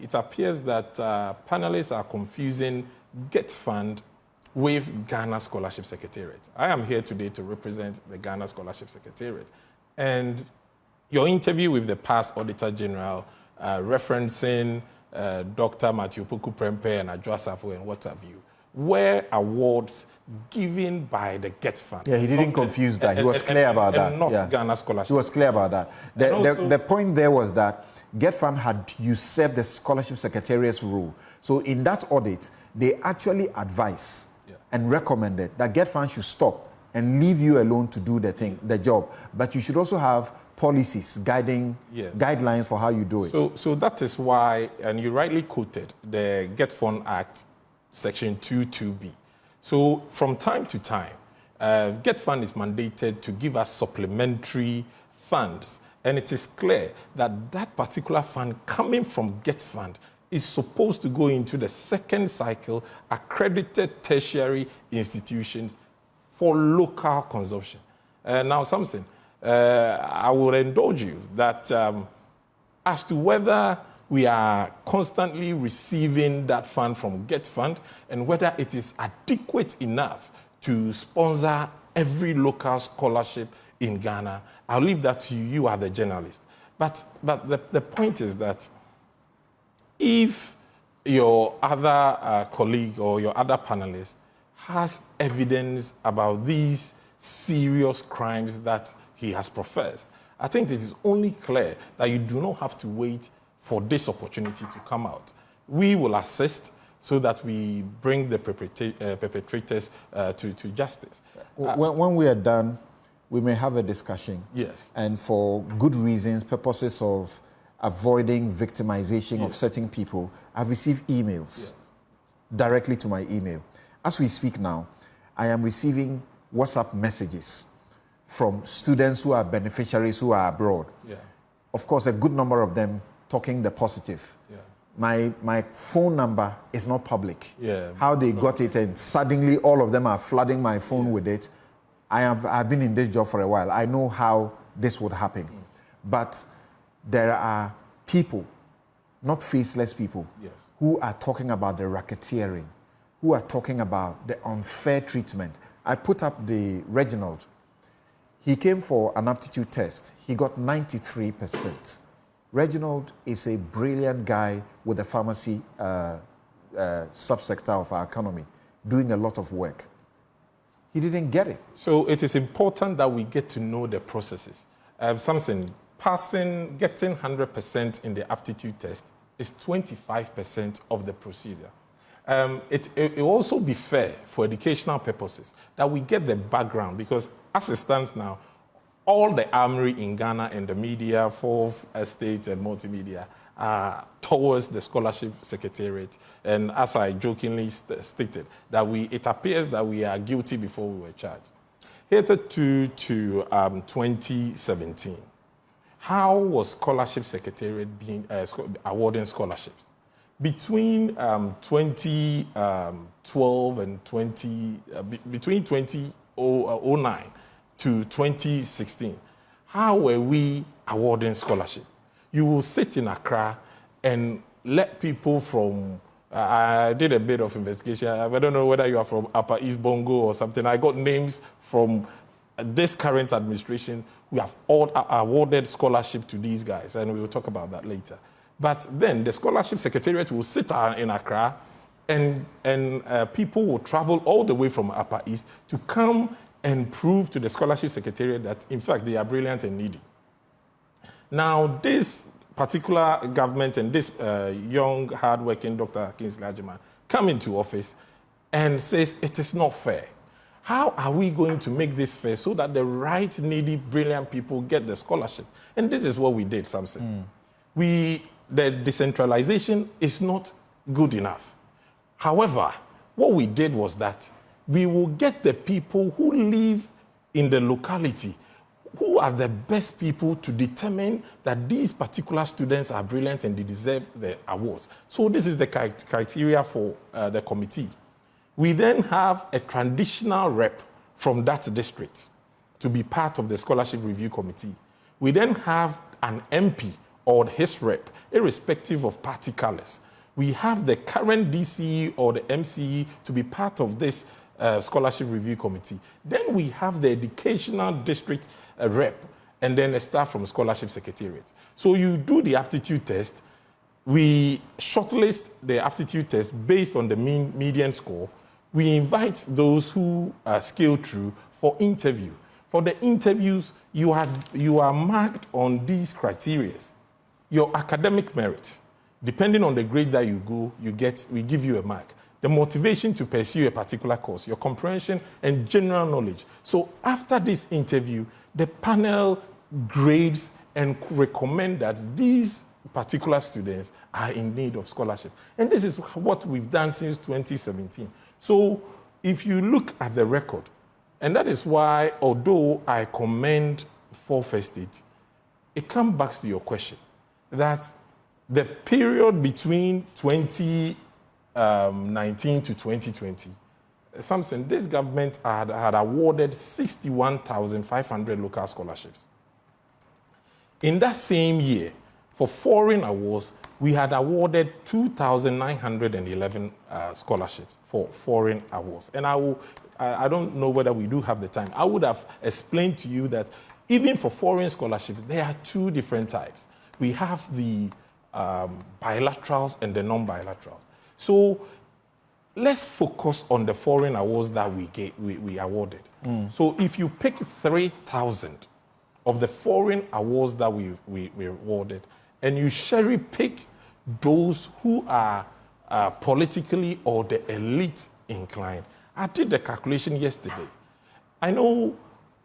it appears that panelists are confusing Get Fund with Ghana Scholarship Secretariat. I am here today to represent the Ghana Scholarship Secretariat. And your interview with the past Auditor General referencing Dr. Matthew Poku Prempeh and Adjo Asafo and what have you, were awards given by the Get Fund. Yeah, he didn't confuse that. He was clear about that. And not Ghana Scholarship. He was clear about that. The point there was that Get Fund had usurped the Scholarship Secretariat's role. So in that audit, they actually advised and recommended that Get Fund should stop and leave you alone to do the job. But you should also have policies guidelines for how you do it. So that is why, and you rightly quoted the Get Fund Act, Section 22B. So from time to time, Get Fund is mandated to give us supplementary funds. And it is clear that that particular fund coming from Get Fund is supposed to go into the second cycle accredited tertiary institutions for local consumption. Now, something, I will indulge you that as to whether we are constantly receiving that fund from Get Fund and whether it is adequate enough to sponsor every local scholarship in Ghana, I'll leave that to you. You are the journalist. But the point is that if your other colleague or your other panelist has evidence about these serious crimes that he has professed, I think it is only clear that you do not have to wait for this opportunity to come out. We will assist so that we bring the perpetrators to justice. When we are done, we may have a discussion. Yes. And for good reasons, purposes of avoiding victimization of certain people, I've received emails directly to my email. As we speak now, I am receiving WhatsApp messages from students who are beneficiaries who are abroad. Yeah. Of course, a good number of them talking the positive. Yeah. My phone number is not public. Yeah. How they got it, and suddenly all of them are flooding my phone with it. I've been in this job for a while. I know how this would happen. But there are people, not faceless people, who are talking about the racketeering, who are talking about the unfair treatment. I put up the Reginald. He came for an aptitude test. He got 93%. Reginald is a brilliant guy with the pharmacy subsector of our economy, doing a lot of work. He didn't get it. So it is important that we get to know the processes. Something, getting 100% in the aptitude test is 25% of the procedure. It will also be fair for educational purposes that we get the background, because as it stands now, all the armory in Ghana and the media, fourth estate and multimedia, are towards the Scholarship Secretariat. And as I jokingly stated, that it appears that we are guilty before we were charged. Here's to 2017. How was Scholarship Secretariat awarding scholarships? Between 2012 and between 2009 to 2016, how were we awarding scholarship? You will sit in Accra and let people from, I did a bit of investigation. I don't know whether you are from Upper East Bongo or something. I got names from this current administration. We have all awarded scholarship to these guys, and we will talk about that later. But then the Scholarship Secretariat will sit in Accra, and people will travel all the way from Upper East to come and prove to the Scholarship Secretariat that, in fact, they are brilliant and needy. Now, this particular government and this young, hard-working Dr. Kingsley Agyeman come into office and says it is not fair. How are we going to make this fair so that the right, needy, brilliant people get the scholarship? And this is what we did, Samson. The decentralization is not good enough. However, what we did was that we will get the people who live in the locality, who are the best people to determine that these particular students are brilliant and they deserve the awards. So this is the criteria for the committee. We then have a traditional rep from that district to be part of the Scholarship Review Committee. We then have an MP or his rep, irrespective of party colors. We have the current DCE or the MCE to be part of this scholarship review committee. Then we have the educational district rep, and then a staff from Scholarship Secretariat. So you do the aptitude test. We shortlist the aptitude test based on the median score. We invite those who are scaled through for interview. For the interviews, you are marked on these criteria. Your academic merit, depending on the grade that you go, we give you a mark. The motivation to pursue a particular course, your comprehension and general knowledge. So after this interview, the panel grades and recommend that these particular students are in need of scholarship. And this is what we've done since 2017. So if you look at the record, and that is why, although I commend for First State, it comes back to your question, that the period between 2019 to 2020, Samson, this government had awarded 61,500 local scholarships. In that same year, for foreign awards, we had awarded 2,911 scholarships for foreign awards. And I don't know whether we do have the time. I would have explained to you that even for foreign scholarships, there are two different types. We have the bilaterals and the non-bilaterals. So let's focus on the foreign awards that we awarded. So if you pick 3,000 of the foreign awards that we awarded, and you cherry pick those who are politically or the elite inclined. I did the calculation yesterday. I know,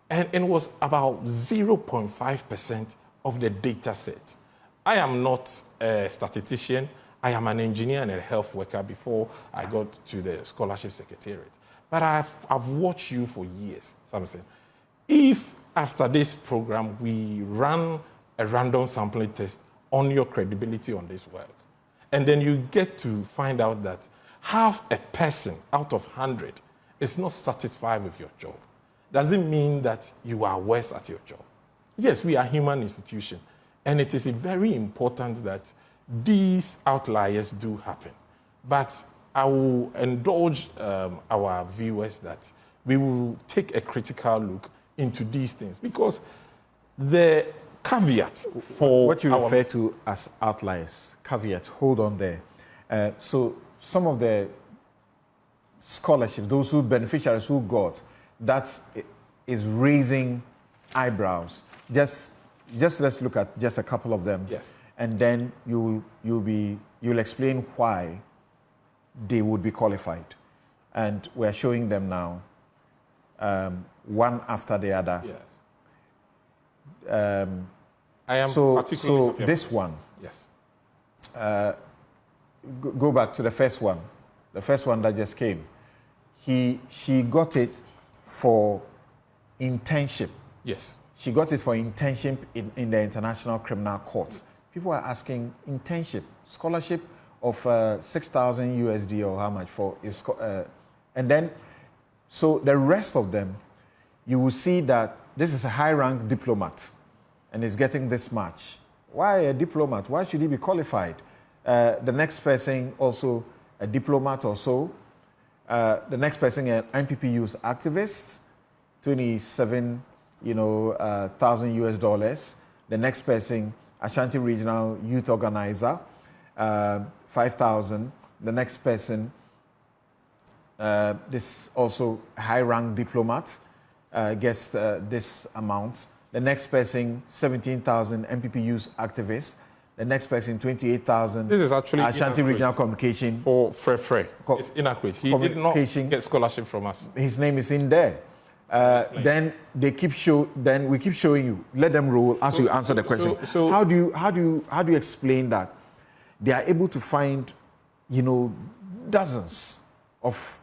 and it was about 0.5% of the data set. I am not a statistician. I am an engineer and a health worker before I got to the Scholarship Secretariat. But I've watched you for years, Samson. If after this program we run a random sampling test on your credibility on this work, and then you get to find out that half a person out of 100 is not satisfied with your job, doesn't mean that you are worse at your job. Yes, we are a human institution, and it is very important that these outliers do happen. But I will indulge our viewers that we will take a critical look into these things, because the caveat for what you refer to as outliers, caveat, hold on there. So some of the scholarships, those who beneficiaries who got, that is raising eyebrows. Just let's look at just a couple of them. Yes. And then you'll explain why they would be qualified. And we're showing them now, one after the other. Yes. I am so particularly this one. Yes. Go back to the first one that just came. She got it for internship. Yes. She got it for internship in the International Criminal Court. People are asking internship, scholarship of 6,000 USD or how much for is, and then so the rest of them, you will see that this is a high-rank diplomat, and is getting this much. Why a diplomat? Why should he be qualified? The next person also a diplomat or so. The next person an MPP youth activist, 27,000 US dollars. The next person Ashanti Regional Youth Organizer, 5,000. The next person, this also high-rank diplomat, gets this amount. The next person, 17,000 MPP youth activists. The next person, 28,000. This is actually Ashanti Regional Communication. For Frey. It's inaccurate. He did not get scholarship from us. His name is in there. Then we keep showing you. Let them roll as you answer the question. So how do you explain that they are able to find, dozens of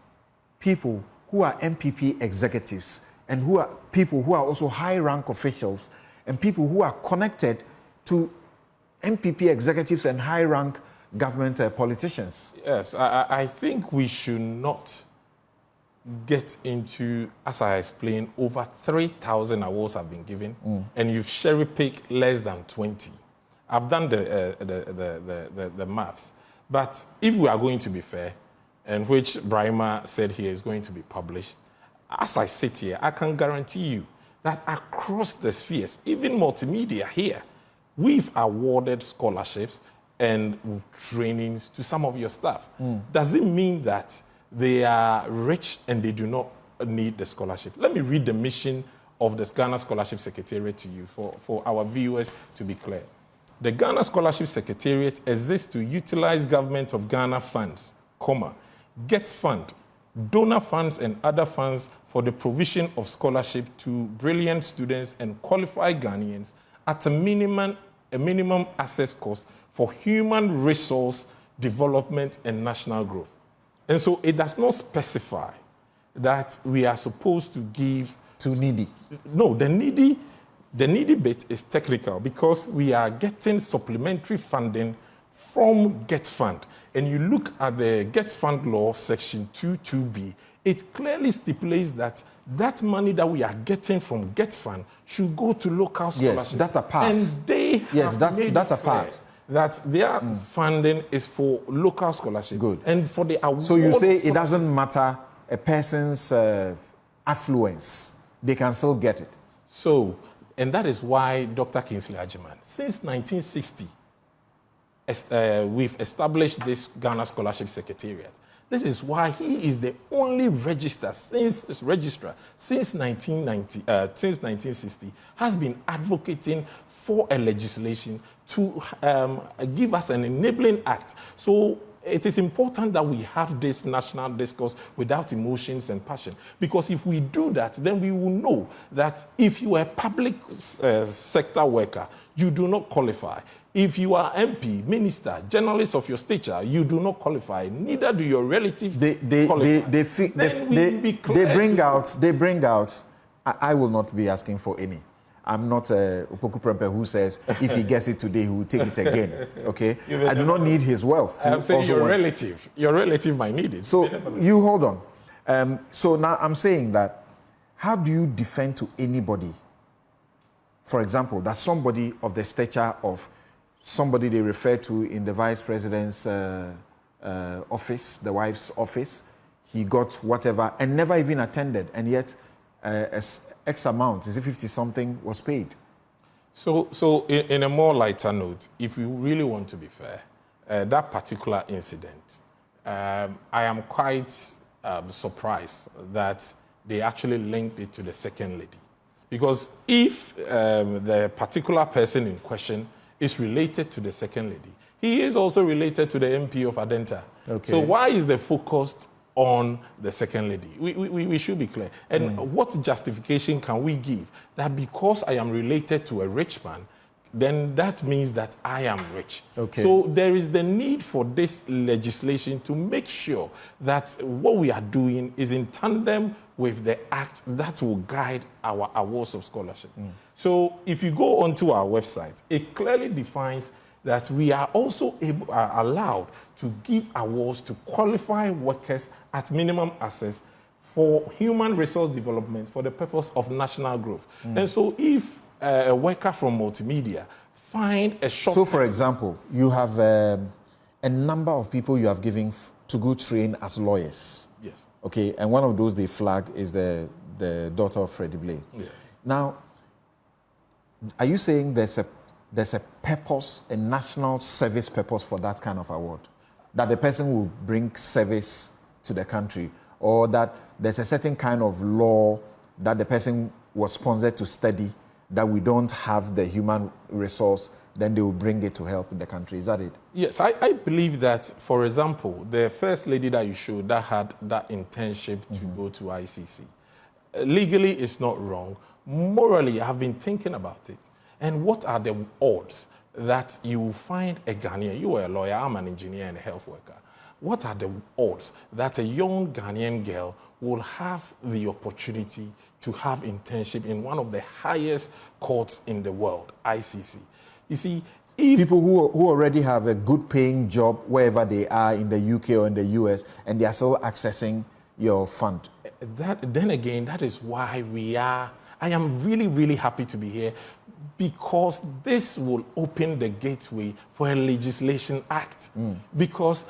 people who are MPP executives and who are people who are also high-rank officials and people who are connected to MPP executives and high-rank government politicians? Yes, I think we should not get into, as I explained, over 3,000 awards have been given, and you've cherry-picked less than 20. I've done the maths. But if we are going to be fair, and which Brahima said here is going to be published, as I sit here, I can guarantee you that across the spheres, even multimedia here, we've awarded scholarships and trainings to some of your staff. Does it mean that they are rich and they do not need the scholarship? Let me read the mission of the Ghana Scholarship Secretariat to you for our viewers to be clear. The Ghana Scholarship Secretariat exists to utilize government of Ghana funds, get fund, donor funds and other funds for the provision of scholarship to brilliant students and qualified Ghanaians at a minimum access cost for human resource development and national growth. And so it does not specify that we are supposed to give to needy. No, the needy bit is technical because we are getting supplementary funding from Get Fund. And you look at the Get Fund law, section 22B, it clearly stipulates that that money that we are getting from Get Fund should go to local scholarships. Yes, that apart. And they have made it clear that their funding is for local scholarship. Good. And for the award. So you say it doesn't matter a person's affluence, they can still get it. So, and that is why Dr. Kingsley Agyeman, since 1960, we've established this Ghana Scholarship Secretariat. This is why he is the only registrar since 1960 has been advocating for a legislation to give us an enabling act. So it is important that we have this national discourse without emotions and passion. Because if we do that, then we will know that if you are a public sector worker, you do not qualify. If you are MP, minister, journalist of your stature, you do not qualify. Neither do your relatives qualify. They bring out. I will not be asking for any. I'm not a Opoku Prempeh who says if he gets it today, he will take it again. Okay, I do not need his wealth. I'm saying your relative might need it. So you hold on. So now I'm saying that, how do you defend to anybody, for example, that somebody of the stature of somebody they refer to in the vice president's office, the wife's office, he got whatever and never even attended, and yet X amount, is it 50-something, was paid? So in a more lighter note, if we really want to be fair, that particular incident, I am quite surprised that they actually linked it to the second lady. Because if the particular person in question is related to the second lady, he is also related to the MP of Adenta. Okay. So why is the focus on the second lady? We should be clear. And what justification can we give that because I am related to a rich man, then that means that I am rich? Okay. So there is the need for this legislation to make sure that what we are doing is in tandem with the act that will guide our awards of scholarship. So if you go onto our website, it clearly defines that we are also allowed to give awards to qualified workers at minimum access for human resource development for the purpose of national growth. And so if a worker from multimedia find a shop... So for example, you have a number of people you have given to go train as lawyers. Yes. Okay, and one of those they flag is the daughter of Freddie Blay. Yeah. Now, are you saying there's a purpose, a national service purpose for that kind of award? That the person will bring service to the country, or that there's a certain kind of law that the person was sponsored to study, that we don't have the human resource, then they will bring it to help the country. Is that it? Yes, I believe that, for example, the first lady that you showed that had that internship to go to ICC, legally it's not wrong. Morally, I've been thinking about it. And what are the odds that you will find a Ghanaian, you are a lawyer, I'm an engineer and a health worker. What are the odds that a young Ghanaian girl will have the opportunity to have internship in one of the highest courts in the world, ICC? You see, if people who already have a good paying job wherever they are in the UK or in the US, and they are still accessing your fund. Then again, that is why I am really, really happy to be here, because this will open the gateway for a legislation act. Because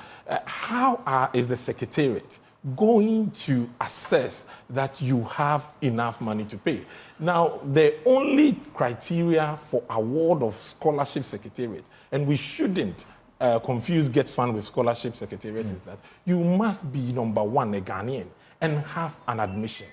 how is the Secretariat going to assess that you have enough money to pay? Now, the only criteria for award of Scholarship Secretariat, and we shouldn't confuse Get Fund with Scholarship Secretariat, is that you must be, number one, a Ghanaian and have an admission.